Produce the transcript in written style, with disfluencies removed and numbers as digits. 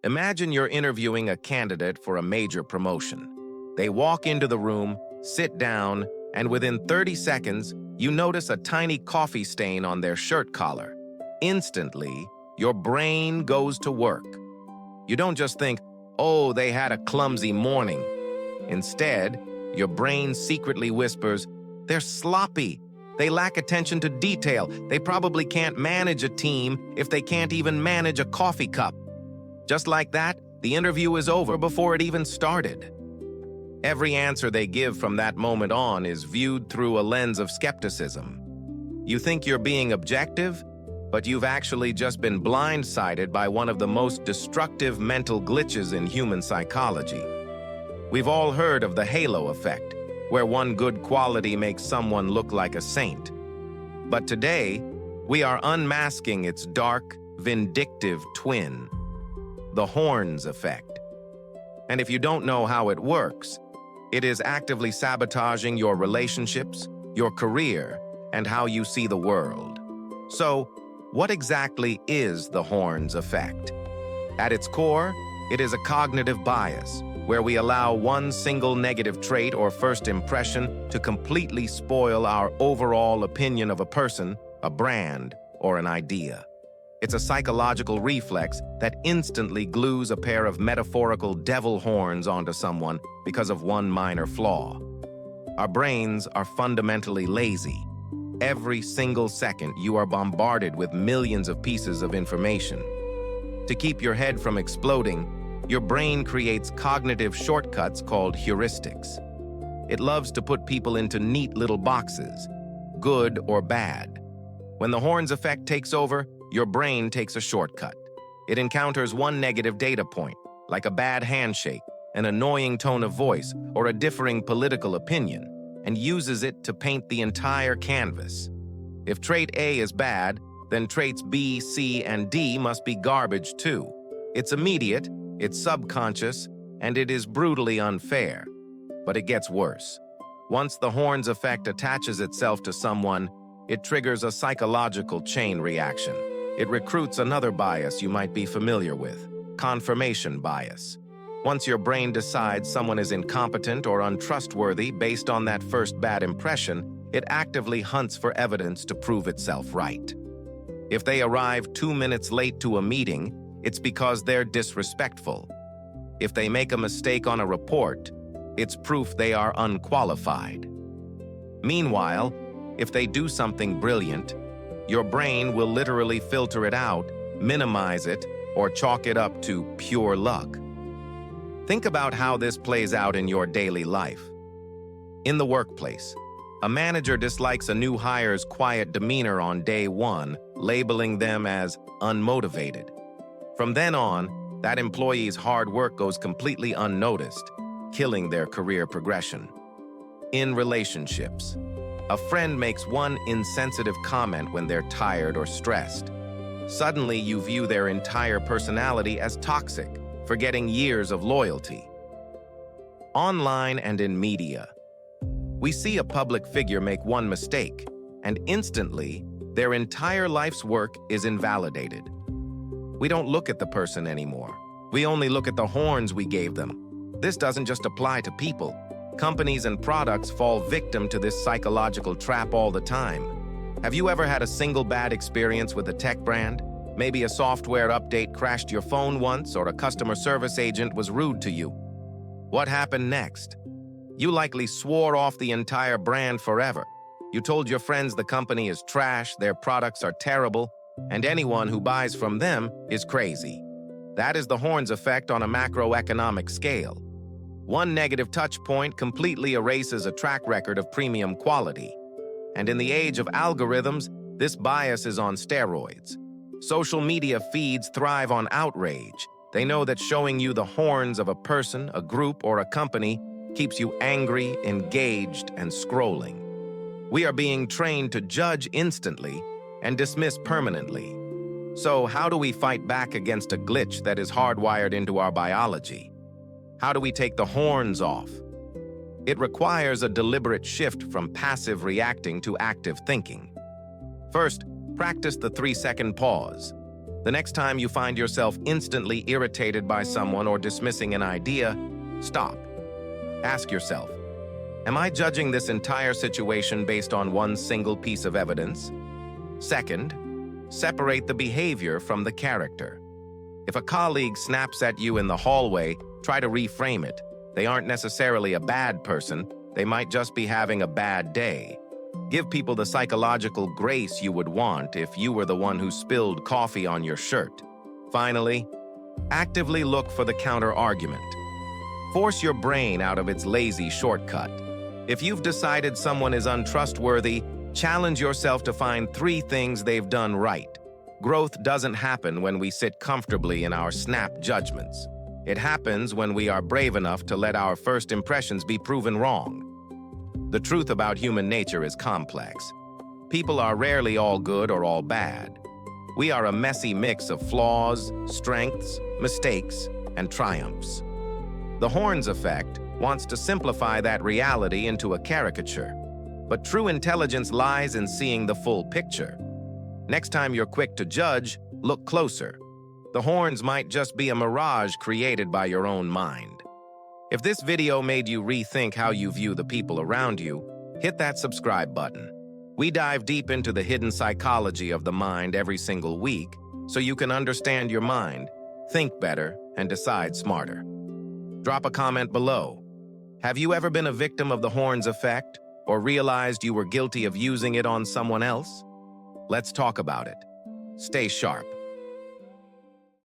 Imagine you're interviewing a candidate for a major promotion. They walk into the room, sit down, and within 30 seconds, you notice a tiny coffee stain on their shirt collar. Instantly, your brain goes to work. You don't just think, oh, they had a clumsy morning. Instead, your brain secretly whispers, they're sloppy. They lack attention to detail. They probably can't manage a team if they can't even manage a coffee cup. Just like that, the interview is over before it even started. Every answer they give from that moment on is viewed through a lens of skepticism. You think you're being objective, but you've actually just been blindsided by one of the most destructive mental glitches in human psychology. We've all heard of the halo effect, where one good quality makes someone look like a saint. But today, we are unmasking its dark, vindictive twin, the horns effect. And if you don't know how it works, it is actively sabotaging your relationships, your career, and how you see the world. So, what exactly is the horns effect? At its core, it is a cognitive bias, where we allow one single negative trait or first impression to completely spoil our overall opinion of a person, a brand, or an idea. It's a psychological reflex that instantly glues a pair of metaphorical devil horns onto someone because of one minor flaw. Our brains are fundamentally lazy. Every single second, you are bombarded with millions of pieces of information. To keep your head from exploding, your brain creates cognitive shortcuts called heuristics. It loves to put people into neat little boxes, good or bad. When the horns effect takes over, your brain takes a shortcut. It encounters one negative data point, like a bad handshake, an annoying tone of voice, or a differing political opinion, and uses it to paint the entire canvas. If trait A is bad, then traits B, C, and D must be garbage too. It's immediate, it's subconscious, and it is brutally unfair. But it gets worse. Once the horns effect attaches itself to someone, it triggers a psychological chain reaction. It recruits another bias you might be familiar with, confirmation bias. Once your brain decides someone is incompetent or untrustworthy based on that first bad impression, it actively hunts for evidence to prove itself right. If they arrive 2 minutes late to a meeting, it's because they're disrespectful. If they make a mistake on a report, it's proof they are unqualified. Meanwhile, if they do something brilliant, your brain will literally filter it out, minimize it, or chalk it up to pure luck. Think about how this plays out in your daily life. In the workplace, a manager dislikes a new hire's quiet demeanor on day one, labeling them as unmotivated. From then on, that employee's hard work goes completely unnoticed, killing their career progression. In relationships, a friend makes one insensitive comment when they're tired or stressed. Suddenly, you view their entire personality as toxic, forgetting years of loyalty. Online and in media, we see a public figure make one mistake, and instantly, their entire life's work is invalidated. We don't look at the person anymore. We only look at the horns we gave them. This doesn't just apply to people. Companies and products fall victim to this psychological trap all the time. Have you ever had a single bad experience with a tech brand? Maybe a software update crashed your phone once, or a customer service agent was rude to you. What happened next? You likely swore off the entire brand forever. You told your friends the company is trash, their products are terrible, and anyone who buys from them is crazy. That is the horns effect on a macroeconomic scale. One negative touch point completely erases a track record of premium quality. And in the age of algorithms, this bias is on steroids. Social media feeds thrive on outrage. They know that showing you the horns of a person, a group, or a company keeps you angry, engaged, and scrolling. We are being trained to judge instantly and dismiss permanently. So how do we fight back against a glitch that is hardwired into our biology? How do we take the horns off? It requires a deliberate shift from passive reacting to active thinking. First, practice the 3-second pause. The next time you find yourself instantly irritated by someone or dismissing an idea, stop. Ask yourself, am I judging this entire situation based on one single piece of evidence? Second, separate the behavior from the character. If a colleague snaps at you in the hallway, try to reframe it. They aren't necessarily a bad person, they might just be having a bad day. Give people the psychological grace you would want if you were the one who spilled coffee on your shirt. Finally, actively look for the counter-argument. Force your brain out of its lazy shortcut. If you've decided someone is untrustworthy, challenge yourself to find 3 things they've done right. Growth doesn't happen when we sit comfortably in our snap judgments. It happens when we are brave enough to let our first impressions be proven wrong. The truth about human nature is complex. People are rarely all good or all bad. We are a messy mix of flaws, strengths, mistakes, and triumphs. The Horns effect wants to simplify that reality into a caricature, but true intelligence lies in seeing the full picture. Next time you're quick to judge, look closer. The Horns might just be a mirage created by your own mind. If this video made you rethink how you view the people around you, hit that subscribe button. We dive deep into the hidden psychology of the mind every single week, so you can understand your mind, think better, and decide smarter. Drop a comment below. Have you ever been a victim of the Horns effect, or realized you were guilty of using it on someone else? Let's talk about it. Stay sharp.